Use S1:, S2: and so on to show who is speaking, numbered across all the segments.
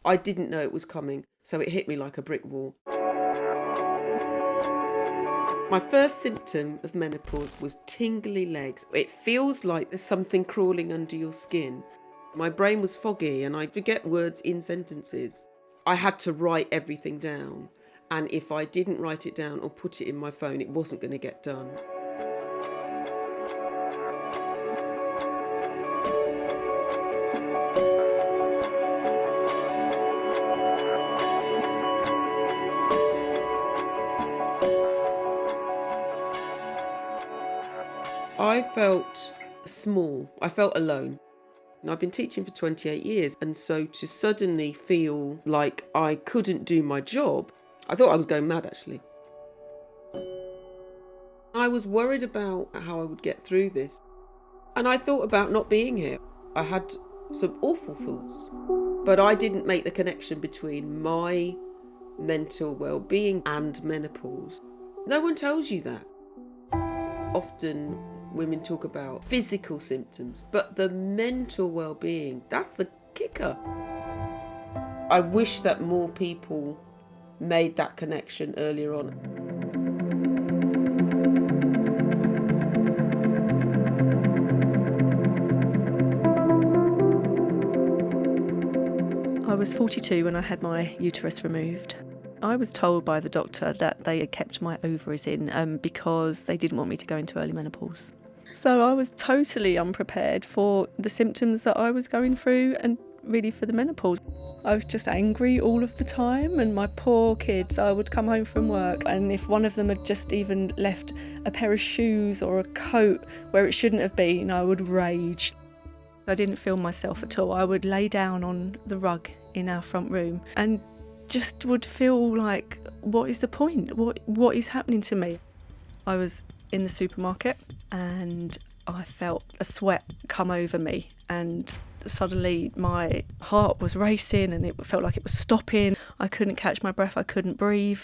S1: I didn't know it was coming, so it hit me like a brick wall. My first symptom of menopause was tingly legs. It feels like there's something crawling under your skin. My brain was foggy and I'd forget words in sentences. I had to write everything down. And if I didn't write it down or put it in my phone, it wasn't going to get done. I felt small. I felt alone. And I've been teaching for 28 years. And so to suddenly feel like I couldn't do my job, I thought I was going mad, actually. I was worried about how I would get through this. And I thought about not being here. I had some awful thoughts. But I didn't make the connection between my mental well-being and menopause. No one tells you that. Often women talk about physical symptoms, but the mental well-being, that's the kicker. I wish that more people made that connection earlier on.
S2: I was 42 when I had my uterus removed. I was told by the doctor that they had kept my ovaries in because they didn't want me to go into early menopause. So I was totally unprepared for the symptoms that I was going through and really for the menopause. I was just angry all of the time, and my poor kids, I would come home from work and if one of them had just even left a pair of shoes or a coat where it shouldn't have been, I would rage. I didn't feel myself at all. I would lay down on the rug in our front room and just would feel like, what is the point? What is happening to me? I was in the supermarket and I felt a sweat come over me, and suddenly my heart was racing and it felt like it was stopping. I couldn't catch my breath, I couldn't breathe.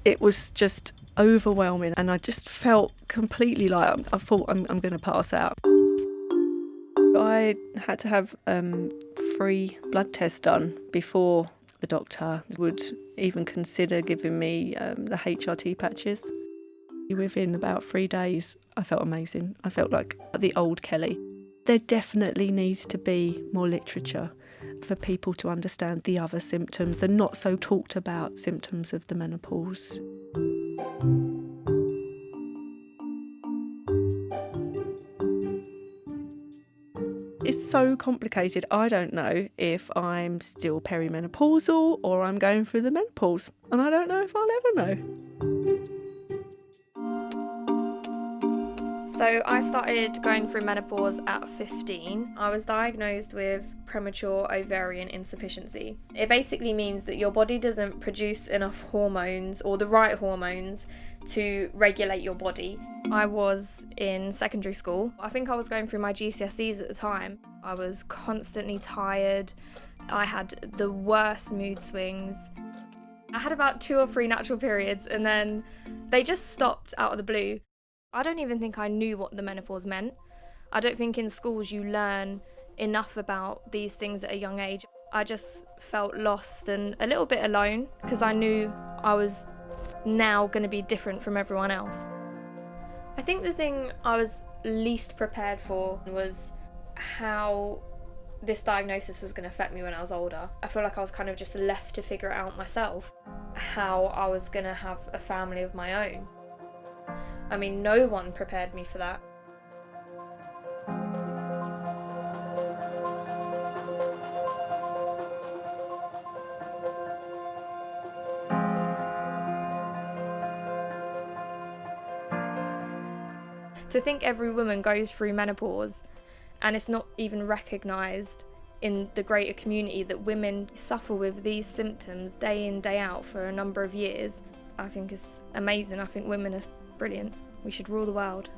S2: It was just overwhelming and I just felt completely like I thought I'm going to pass out. I had to have 3 blood tests done before the doctor would even consider giving me the HRT patches. Within about 3 days, I felt amazing. I felt like the old Kelly. There definitely needs to be more literature for people to understand the other symptoms, the not so talked about symptoms of the menopause. It's so complicated. I don't know if I'm still perimenopausal or I'm going through the menopause, and I don't know if I'll ever know.
S3: So I started going through menopause at 15. I was diagnosed with premature ovarian insufficiency. It basically means that your body doesn't produce enough hormones or the right hormones to regulate your body. I was in secondary school. I think I was going through my GCSEs at the time. I was constantly tired. I had the worst mood swings. I had about 2 or 3 natural periods and then they just stopped out of the blue. I don't even think I knew what the menopause meant. I don't think in schools you learn enough about these things at a young age. I just felt lost and a little bit alone because I knew I was now going to be different from everyone else. I think the thing I was least prepared for was how this diagnosis was going to affect me when I was older. I feel like I was kind of just left to figure it out myself, how I was going to have a family of my own. I mean, no one prepared me for that. To think every woman goes through menopause and it's not even recognised in the greater community that women suffer with these symptoms day in, day out for a number of years, I think is amazing. I think women are brilliant. We should rule the world.